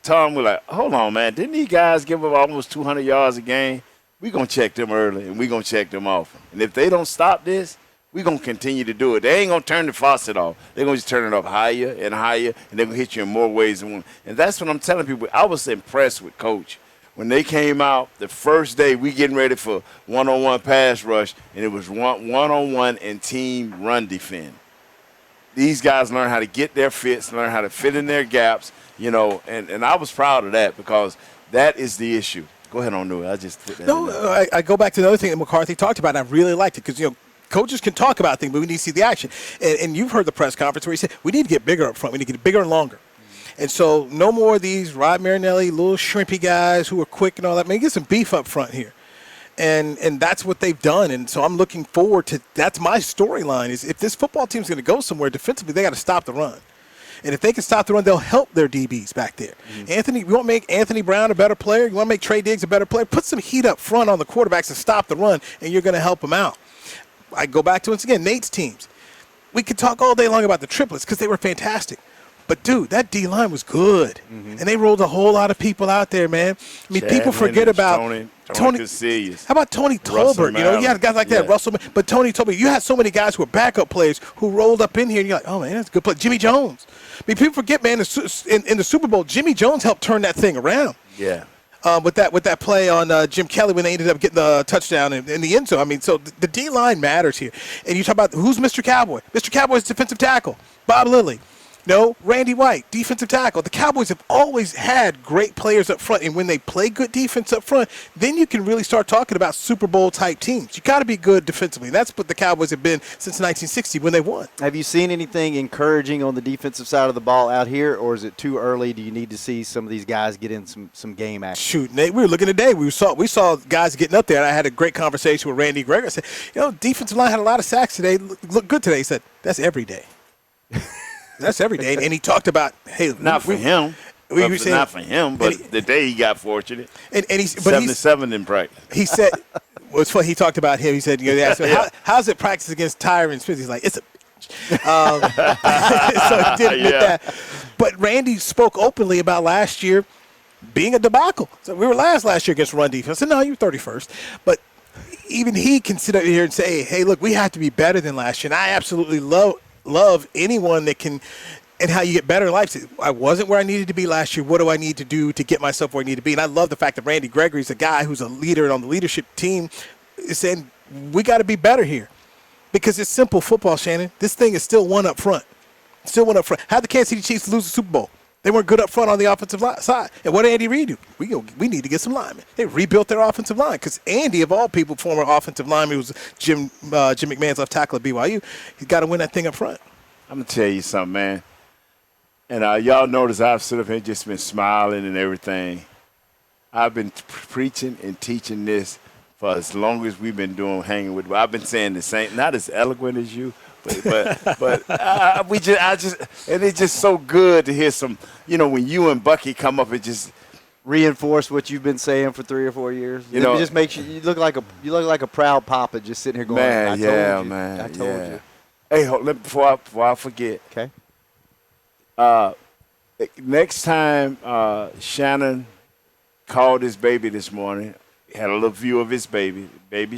[SPEAKER 5] Tom was like, hold on, man. Didn't these guys give up almost 200 yards a game? We're going to check them early, and we're going to check them often. And if they don't stop this, we're going to continue to do it. They ain't going to turn the faucet off. They're going to just turn it up higher and higher, and they're going to hit you in more ways than one. And that's what I'm telling people. I was impressed with Coach. When they came out the first day, we getting ready for one-on-one pass rush, and it was one-on-one and team run defend. These guys learn how to get their fits, learn how to fit in their gaps, and I was proud of that because that is the issue. Go ahead on, Newy. I just put that
[SPEAKER 6] I go back to another thing that McCarthy talked about, and I really liked it because, coaches can talk about things, but we need to see the action. And you've heard the press conference where he said, we need to get bigger up front. We need to get bigger and longer. And so no more of these Rod Marinelli, little shrimpy guys who are quick and all that. Man, get some beef up front here. And that's what they've done. And so I'm looking forward to – that's my storyline is if this football team's going to go somewhere defensively, they got to stop the run. And if they can stop the run, they'll help their DBs back there. Mm-hmm. You want to make Anthony Brown a better player? You want to make Trey Diggs a better player? Put some heat up front on the quarterbacks to stop the run, and you're going to help them out. I go back to, once again, Nate's teams. We could talk all day long about the triplets because they were fantastic. But, dude, that D-line was good. Mm-hmm. And they rolled a whole lot of people out there, man. I mean, people forget about Tony. How about Tony Tolbert? You had guys like that, Russell. But Tony Tolbert, you had so many guys who were backup players who rolled up in here, and you're like, oh, man, that's a good play. Jimmy Jones. I mean, people forget, man, in the Super Bowl, Jimmy Jones helped turn that thing around.
[SPEAKER 5] Yeah.
[SPEAKER 6] With that play on Jim Kelly when they ended up getting the touchdown in the end zone. I mean, so the D-line matters here. And you talk about who's Mr. Cowboy. Mr. Cowboy's defensive tackle, Bob Lilly. No, Randy White, defensive tackle. The Cowboys have always had great players up front, and when they play good defense up front, then you can really start talking about Super Bowl-type teams. You got to be good defensively. And that's what the Cowboys have been since 1960 when they won.
[SPEAKER 4] Have you seen anything encouraging on the defensive side of the ball out here, or is it too early? Do you need to see some of these guys get in some game action?
[SPEAKER 6] Shoot, Nate, we were looking today. We saw guys getting up there, and I had a great conversation with Randy Gregory. I said, defensive line had a lot of sacks today. Look good today. He said, that's every day. That's every day. And he talked about, hey.
[SPEAKER 5] Not for him. Not for him, but the day he got fortunate. And 77 in practice.
[SPEAKER 6] He said, what's funny, he talked about him. He said, they asked him, how's it practice against Tyron Smith? He's like, it's a bitch. So he did admit that. But Randy spoke openly about last year being a debacle. So we were last year against run defense. I said, no, you were 31st. But even he can sit up here and say, hey, look, we have to be better than last year. And I absolutely love anyone that can, and how you get better in life. I wasn't where I needed to be last year. What do I need to do to get myself where I need to be? And I love the fact that Randy Gregory's a guy who's a leader on the leadership team is saying we got to be better here because it's simple football, Shannon. This thing is still one up front. How'd the Kansas City Chiefs lose the Super Bowl? They weren't good up front on the offensive side. And what did Andy Reid do? We need to get some linemen. They rebuilt their offensive line because Andy, of all people, former offensive lineman, who was Jim McMahon's left tackle at BYU, he's got to win that thing up front.
[SPEAKER 5] I'm going to tell you something, man. And y'all notice I've stood up here and just been smiling and everything. I've been preaching and teaching this for as long as we've been hanging with. I've been saying the same, not as eloquent as you, but and it's just so good to hear some, when you and Bucky come up and just
[SPEAKER 4] reinforce what you've been saying for 3 or 4 years. It just makes you look like a proud papa just sitting here going,
[SPEAKER 5] man,
[SPEAKER 4] I told you.
[SPEAKER 5] Hey, before I forget.
[SPEAKER 4] Okay.
[SPEAKER 5] Next time Shannon called his baby this morning, he had a little view of his baby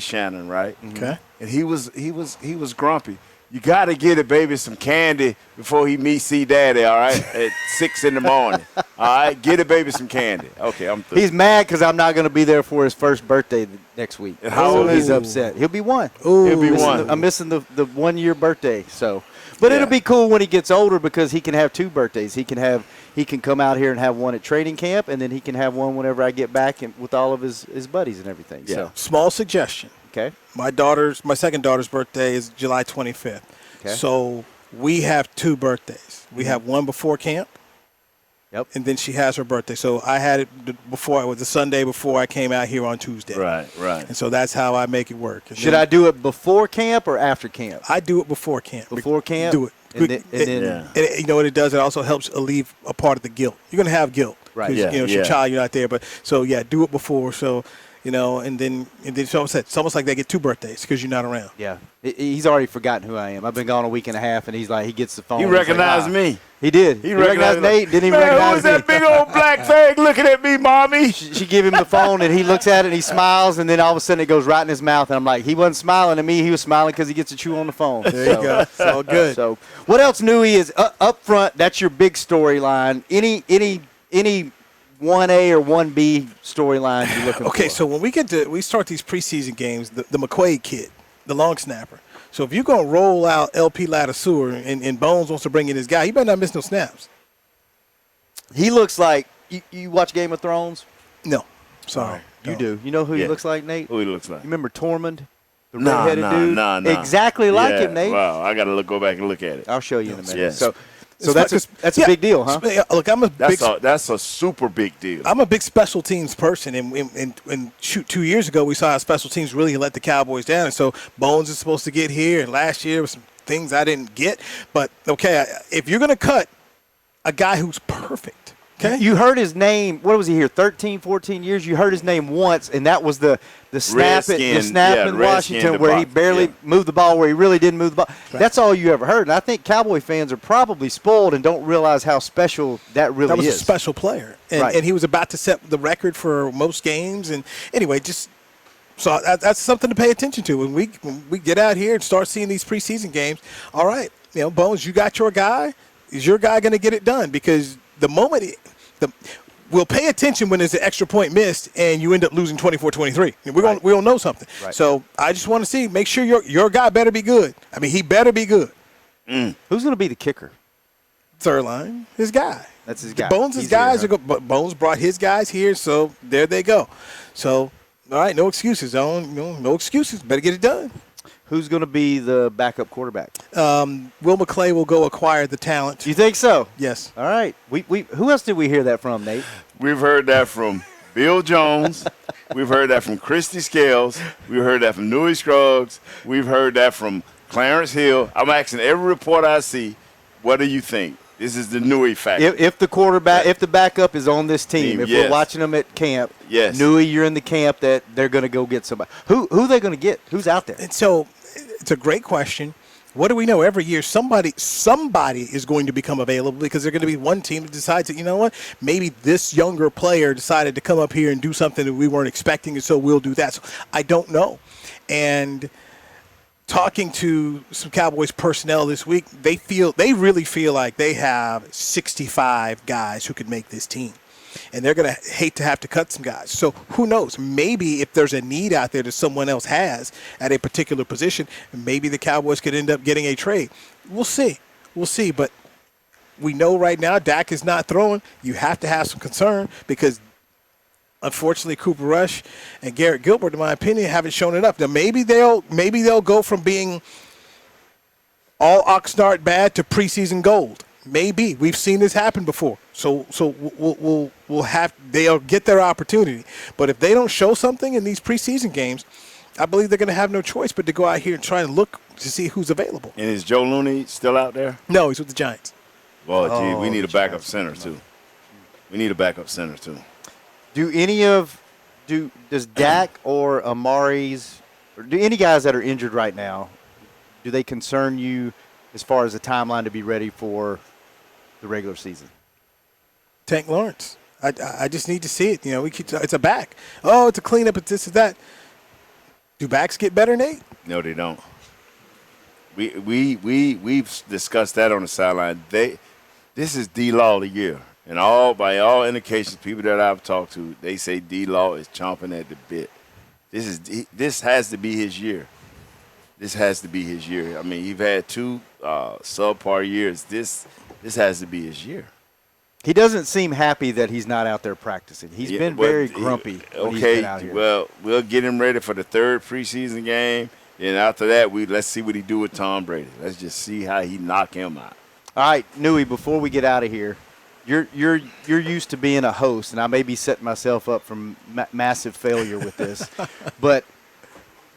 [SPEAKER 5] Shannon, right?
[SPEAKER 6] Okay.
[SPEAKER 5] And he was grumpy. You got to get a baby some candy before he see daddy, all right, at 6 in the morning. All right, get a baby some candy. Okay, I'm through.
[SPEAKER 4] He's mad because I'm not going to be there for his first birthday next week.
[SPEAKER 5] And how old is he?
[SPEAKER 4] He's upset. He'll be 1.
[SPEAKER 5] He'll be 1.
[SPEAKER 4] I'm missing the 1-year birthday. So, but it'll be cool when he gets older because he can have 2 birthdays. He can come out here and have one at training camp, and then he can have one whenever I get back with all of his buddies and everything.
[SPEAKER 6] Yeah.
[SPEAKER 4] So.
[SPEAKER 6] Small suggestion.
[SPEAKER 4] Okay.
[SPEAKER 6] My second daughter's birthday is July 25th. Okay. So we have 2 birthdays. We have one before camp,
[SPEAKER 4] Yep.
[SPEAKER 6] And then she has her birthday. So I had it before. It was the Sunday before I came out here on Tuesday.
[SPEAKER 5] Right.
[SPEAKER 6] And so that's how I make it work. And
[SPEAKER 4] Should I do it before camp or after camp?
[SPEAKER 6] I do it before camp.
[SPEAKER 4] Before camp?
[SPEAKER 6] Do it.
[SPEAKER 4] And then
[SPEAKER 6] And you know what it does? It also helps alleviate a part of the guilt. You're going to have guilt.
[SPEAKER 4] Right.
[SPEAKER 6] 'Cause,
[SPEAKER 5] Yeah,
[SPEAKER 6] it's your child, you're not there. But so, do it before. So, and then so it's almost like they get 2 birthdays because you're not around.
[SPEAKER 4] Yeah. He's already forgotten who I am. I've been gone a week and a half, and he's like, he gets the phone.
[SPEAKER 5] He
[SPEAKER 4] and he's
[SPEAKER 5] recognized
[SPEAKER 4] like,
[SPEAKER 5] me.
[SPEAKER 4] He did. He recognized Nate. Didn't even recognize
[SPEAKER 5] who was that
[SPEAKER 4] me.
[SPEAKER 5] big old black thing looking at me, mommy?
[SPEAKER 4] She give him the phone, and he looks at it, and he smiles, and then all of a sudden it goes right in his mouth, and I'm like, he wasn't smiling at me. He was smiling because he gets to chew on the phone.
[SPEAKER 6] There you go. It's all good.
[SPEAKER 4] So what else, Newy, is up front? That's your big storyline. Any 1A or 1B storylines you're looking for?
[SPEAKER 6] Okay, so when we start these preseason games, the McQuaid kid, the long snapper. So if you're going to roll out LP Ladiseur and Bones wants to bring in his guy, he better not miss no snaps.
[SPEAKER 4] He looks like you watch Game of Thrones?
[SPEAKER 6] No. Sorry.
[SPEAKER 4] You do. You know who he looks like, Nate?
[SPEAKER 5] Who he looks like?
[SPEAKER 4] You remember Tormund? The
[SPEAKER 5] Nah,
[SPEAKER 4] red-headed dude?
[SPEAKER 5] nah.
[SPEAKER 4] Exactly like him, Nate.
[SPEAKER 5] Wow, I got to go back and look at it.
[SPEAKER 4] I'll show you in a minute.
[SPEAKER 5] Yeah.
[SPEAKER 4] So that's a big deal, huh?
[SPEAKER 6] Look,
[SPEAKER 5] That's a super big deal.
[SPEAKER 6] I'm a big special teams person, and 2 years ago we saw how special teams really let the Cowboys down, and so Bones is supposed to get here, and last year was some things I didn't get. But okay, if you're going to cut a guy who's perfect, okay,
[SPEAKER 4] you heard his name. What was he here? 13, 14 years. You heard his name once, and that was the snap in Washington where he barely moved the ball, where he really didn't move the ball. Right. That's all you ever heard. And I think Cowboy fans are probably spoiled and don't realize how special that really is.
[SPEAKER 6] That was a special player, and he was about to set the record for most games. And anyway, so that's something to pay attention to when we get out here and start seeing these preseason games. All right, Bones, you got your guy. Is your guy going to get it done? Because the moment we'll pay attention when there's an extra point missed and you end up losing 24-23. We'll know something. Right. So I just want to make sure your guy better be good. I mean, he better be good.
[SPEAKER 4] Who's going to be the kicker?
[SPEAKER 6] Third line, his guy.
[SPEAKER 4] That's his guy.
[SPEAKER 6] Bones' guys Bones brought his guys here, so there they go. So, all right, no excuses, Owen. No excuses. Better get it done.
[SPEAKER 4] Who's going to be the backup quarterback?
[SPEAKER 6] Will McClay will go acquire the talent.
[SPEAKER 4] You think so?
[SPEAKER 6] Yes.
[SPEAKER 4] All right. Who else did we hear that from, Nate?
[SPEAKER 5] We've heard that from Bill Jones. We've heard that from Christy Scales. We've heard that from Newy Scruggs. We've heard that from Clarence Hill. I'm asking every report I see, what do you think? This is the Newy factor.
[SPEAKER 4] If the backup is on this team, if we're watching them at camp, Newy, you're in the camp that they're going to go get somebody. Who are they going to get? Who's out there?
[SPEAKER 6] And so it's a great question. What do we know? Every year somebody is going to become available because there's going to be one team that decides that, you know what, maybe this younger player decided to come up here and do something that we weren't expecting, and so we'll do that. So I don't know. And talking to some Cowboys personnel this week, they really feel like they have 65 guys who could make this team. And they're going to hate to have to cut some guys. So who knows? Maybe if there's a need out there that someone else has at a particular position, maybe the Cowboys could end up getting a trade. We'll see. But we know right now Dak is not throwing. You have to have some concern because, unfortunately, Cooper Rush and Garrett Gilbert, in my opinion, haven't shown it up. Now maybe they'll go from being all Oxnard bad to preseason gold. Maybe. We've seen this happen before. So they'll get their opportunity. But if they don't show something in these preseason games, I believe they're going to have no choice but to go out here and try and look to see who's available.
[SPEAKER 5] And is Joe Looney still out there?
[SPEAKER 6] No, he's with the Giants.
[SPEAKER 5] Well, we need a backup center too.
[SPEAKER 4] Does Dak or Amari's, or do any guys that are injured right now, do they concern you as far as the timeline to be ready for the regular season?
[SPEAKER 6] Tank Lawrence. I just need to see it. It's a back. Oh, it's a cleanup. It's this, it's that. Do backs get better, Nate?
[SPEAKER 5] No, they don't. We've discussed that on the sideline. This is D-Law the year. And by all indications, people that I've talked to, they say D-Law is chomping at the bit. This has to be his year. I mean, you've had 2 subpar years. This has to be his year.
[SPEAKER 4] He doesn't seem happy that he's not out there practicing. He's been very grumpy when he's been out here.
[SPEAKER 5] Well, we'll get him ready for the 3rd preseason game. And after that, let's see what he do with Tom Brady. Let's just see how he knock him out.
[SPEAKER 4] All right, Newy, before we get out of here, You're used to being a host, and I may be setting myself up for massive failure with this, but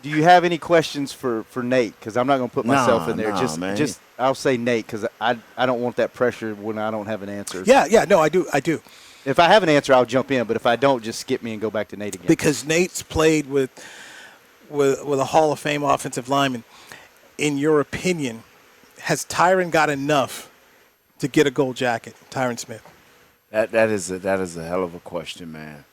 [SPEAKER 4] do you have any questions for Nate? Because I'm not going to put myself in there. Just I'll say Nate because I don't want that pressure when I don't have an answer.
[SPEAKER 6] Yeah, no, I do.
[SPEAKER 4] If I have an answer, I'll jump in. But if I don't, just skip me and go back to Nate again.
[SPEAKER 6] Because Nate's played with a Hall of Fame offensive lineman. In your opinion, has Tyron got enough to get a gold jacket, Tyron Smith?
[SPEAKER 5] That is a hell of a question, man.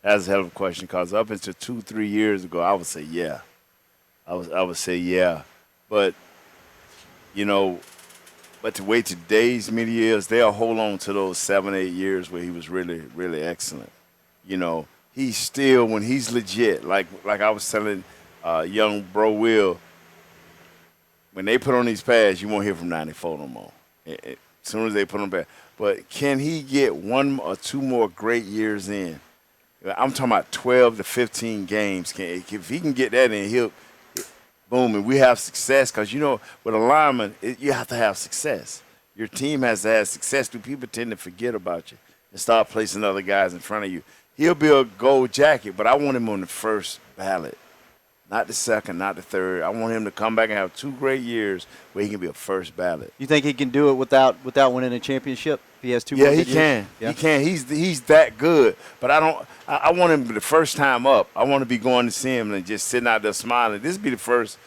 [SPEAKER 5] That's a hell of a question because up until 2-3 years ago, I would say yeah. I would say yeah, but but to wait today's many years, they'll hold on to those 7-8 years where he was really, really excellent. He's still when he's legit. Like I was telling young Bro Will, when they put on these pads, you won't hear from 94 no more. As soon as they put them back. But can he get 1 or 2 more great years in? I'm talking about 12 to 15 games. If he can get that in, he'll boom, and we have success. Because, with a lineman, you have to have success. Your team has to have success. People tend to forget about you and start placing other guys in front of you. He'll be a gold jacket, but I want him on the first ballot. Not the second, not the third. I want him to come back and have 2 great years where he can be a first ballot.
[SPEAKER 4] You think he can do it without winning a championship? If he has 2 more
[SPEAKER 5] Yeah,
[SPEAKER 4] years?
[SPEAKER 5] he can. He can. He's that good. But I want him the first time up. I want to be going to see him and just sitting out there smiling. This be the first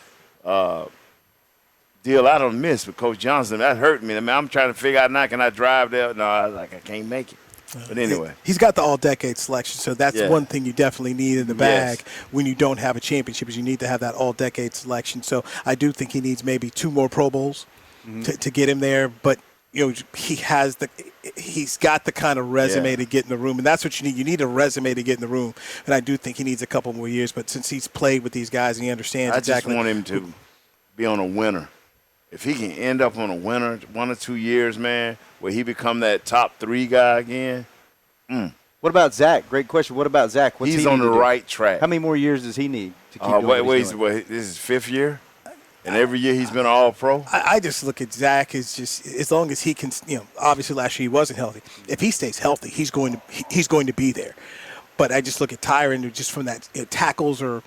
[SPEAKER 5] deal I don't miss with Coach Johnson. That hurt me. I mean, I'm trying to figure out now, can I drive there? No, I can't make it. But anyway.
[SPEAKER 6] He's got the all-decade selection, so that's one thing you definitely need in the bag when you don't have a championship is you need to have that all-decade selection. So I do think he needs maybe 2 more Pro Bowls to get him there. But, he's got the kind of resume to get in the room, and that's what you need. You need a resume to get in the room, and I do think he needs a couple more years. But since he's played with these guys and he understands exactly.
[SPEAKER 5] I just want him to be on a winner. If he can end up on a winner 1 or 2 years, man, where he become that top 3 guy again.
[SPEAKER 4] What about Zach? Great question. What about Zach?
[SPEAKER 5] He's on the right track.
[SPEAKER 4] How many more years does he need to keep doing what he's doing?
[SPEAKER 5] This is 5th year? And every year he's been an all-pro?
[SPEAKER 6] I just look at Zach as just as long as he can, obviously last year he wasn't healthy. If he stays healthy, he's going to be there. But I just look at Tyron just from that tackles or,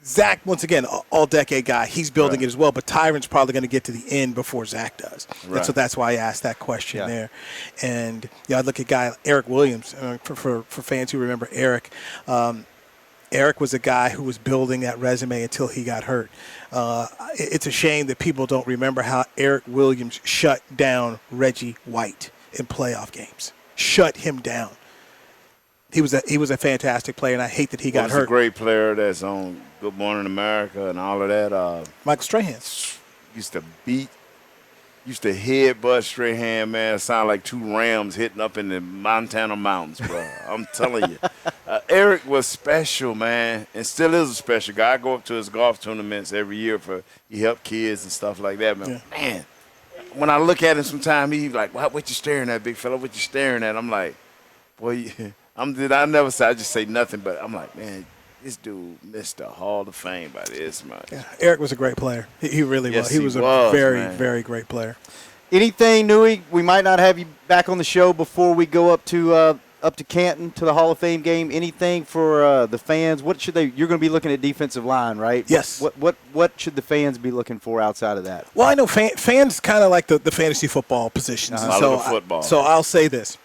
[SPEAKER 6] Zach, once again, all-decade guy. He's building it as well, but Tyron's probably going to get to the end before Zach does. Right. And so that's why I asked that question there. And I look at guy Eric Williams, for fans who remember Eric. Eric was a guy who was building that resume until he got hurt. It's a shame that people don't remember how Eric Williams shut down Reggie White in playoff games. Shut him down. He was a fantastic player, and I hate that he got hurt.
[SPEAKER 5] He was a great player that's on Good Morning America and all of that.
[SPEAKER 6] Michael Strahan.
[SPEAKER 5] Used to headbutt Strahan, man. It sounded like 2 rams hitting up in the Montana mountains, bro. I'm telling you. Eric was special, man, and still is a special guy. I go up to his golf tournaments every year he helped kids and stuff like that, man. Yeah. Man, when I look at him sometimes, he's like, what you staring at, big fella? What you staring at? I'm like, boy, I never say, I just say nothing, but I'm like, man, this dude missed the Hall of Fame by this much.
[SPEAKER 6] Yeah, Eric was a great player. He really was. He was a very, very great player.
[SPEAKER 4] Anything, Newy? We might not have you back on the show before we go up to Canton to the Hall of Fame game. Anything for the fans? What should they? You're going to be looking at defensive line, right?
[SPEAKER 6] Yes.
[SPEAKER 4] What should the fans be looking for outside of that?
[SPEAKER 6] Well, I know fans kind of like the fantasy football positions.
[SPEAKER 5] Football.
[SPEAKER 6] So I'll say this.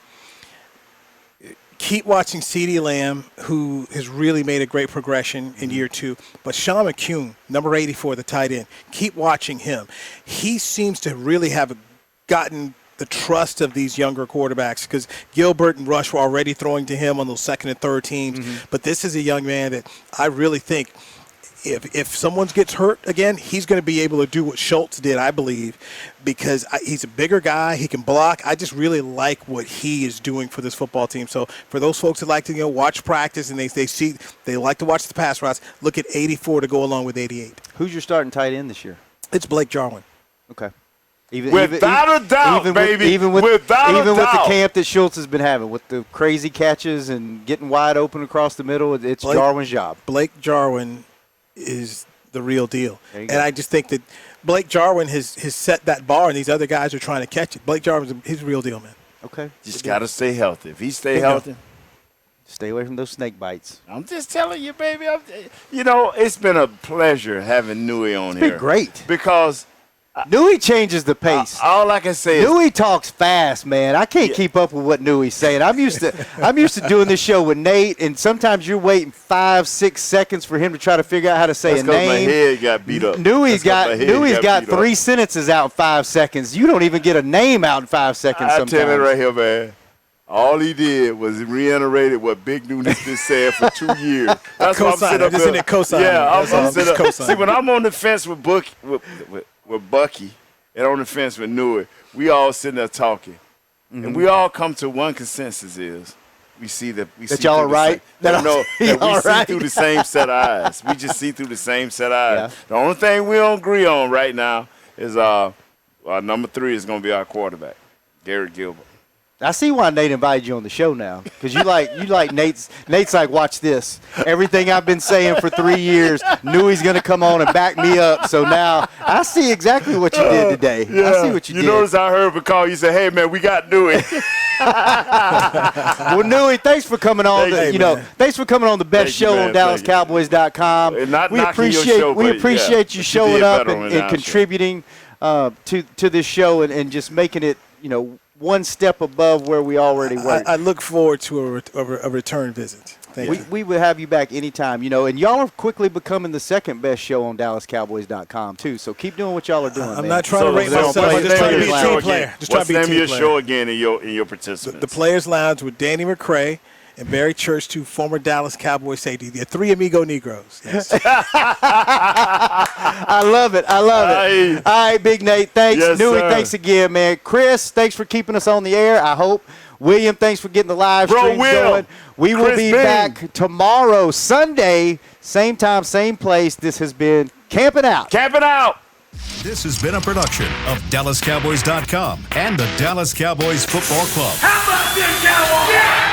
[SPEAKER 6] Keep watching CeeDee Lamb, who has really made a great progression in year 2. But Sean McCune, number 84, the tight end, keep watching him. He seems to really have gotten the trust of these younger quarterbacks because Gilbert and Rush were already throwing to him on those 2nd and 3rd teams. But this is a young man that I really think if someone gets hurt again, he's going to be able to do what Schultz did, I believe, because he's a bigger guy. He can block. I just really like what he is doing for this football team. So for those folks that like to watch practice and they like to watch the pass routes, look at 84 to go along with 88.
[SPEAKER 4] Who's your starting tight end this year?
[SPEAKER 6] It's Blake Jarwin.
[SPEAKER 4] Okay.
[SPEAKER 5] Without a doubt, baby.
[SPEAKER 4] Even with the camp that Schultz has been having, with the crazy catches and getting wide open across the middle, it's Jarwin's job.
[SPEAKER 6] Blake Jarwin is the real deal. And I just think that Blake Jarwin has set that bar, and these other guys are trying to catch it. Blake Jarwin's his real deal, man.
[SPEAKER 4] Okay.
[SPEAKER 5] Just got to stay healthy. If he stay healthy.
[SPEAKER 4] Stay away from those snake bites.
[SPEAKER 5] I'm just telling you, baby. It's been a pleasure having Newy on here.
[SPEAKER 4] It's been great.
[SPEAKER 5] Because
[SPEAKER 4] Newy changes the pace.
[SPEAKER 5] All I can say is
[SPEAKER 4] Newy talks fast, man. I can't keep up with what Newy's saying. I'm used to doing this show with Nate, and sometimes you're waiting 5-6 seconds for him to try to figure out how to say a name.
[SPEAKER 5] My head got beat up.
[SPEAKER 4] Newy's got 3 sentences out in 5 seconds. You don't even get a name out in 5 seconds sometimes.
[SPEAKER 5] I tell you right here, man. All he did was reiterated what Big Nooney's been saying for 2 years. That's why I'm sitting up
[SPEAKER 6] here. Co-sign.
[SPEAKER 5] Yeah, I'm sitting up. See, when I'm on the fence with Bucky and on the fence with Newy, we all sitting there talking. And we all come to one consensus is we see that
[SPEAKER 4] y'all are right.
[SPEAKER 5] We see through the same set of eyes. We just see through the same set of eyes. Yeah. The only thing we don't agree on right now is our number 3 is going to be our quarterback, Garrett Gilbert.
[SPEAKER 4] I see why Nate invited you on the show now, because you like Nate's like, watch this. Everything I've been saying for 3 years, Newy's going to come on and back me up. So now I see exactly what you did today.
[SPEAKER 5] Yeah.
[SPEAKER 4] I see what you did.
[SPEAKER 5] You notice I heard a call. You said, "Hey man, we got Newy."
[SPEAKER 4] Well, Newy, thanks for coming on. Thanks for coming on the best show on DallasCowboys.com. We appreciate you showing up and contributing to this show and just making it one step above where we already were.
[SPEAKER 6] I look forward to a return visit. Thank you.
[SPEAKER 4] We would have you back anytime, and y'all are quickly becoming the second best show on DallasCowboys.com too. So keep doing what y'all are doing.
[SPEAKER 6] I'm not trying to rate myself. I'm just trying to be a team player.
[SPEAKER 5] What's the name of your show again in your participants?
[SPEAKER 6] The Players Lounge with Danny McCray and Barry Church, 2 former Dallas Cowboys safeties. They're 3 amigo Negroes. Yes.
[SPEAKER 4] I love it. All right, Big Nate, thanks.
[SPEAKER 5] Yes,
[SPEAKER 4] Newy,
[SPEAKER 5] sir.
[SPEAKER 4] thanks again, man. Chris, thanks for keeping us on the air, I hope. William, thanks for getting the live stream going. We will be back tomorrow, Sunday, same time, same place. This has been Camping Out.
[SPEAKER 5] Camping Out.
[SPEAKER 1] This has been a production of DallasCowboys.com and the Dallas Cowboys Football Club.
[SPEAKER 12] How about this, Cowboys? Yeah!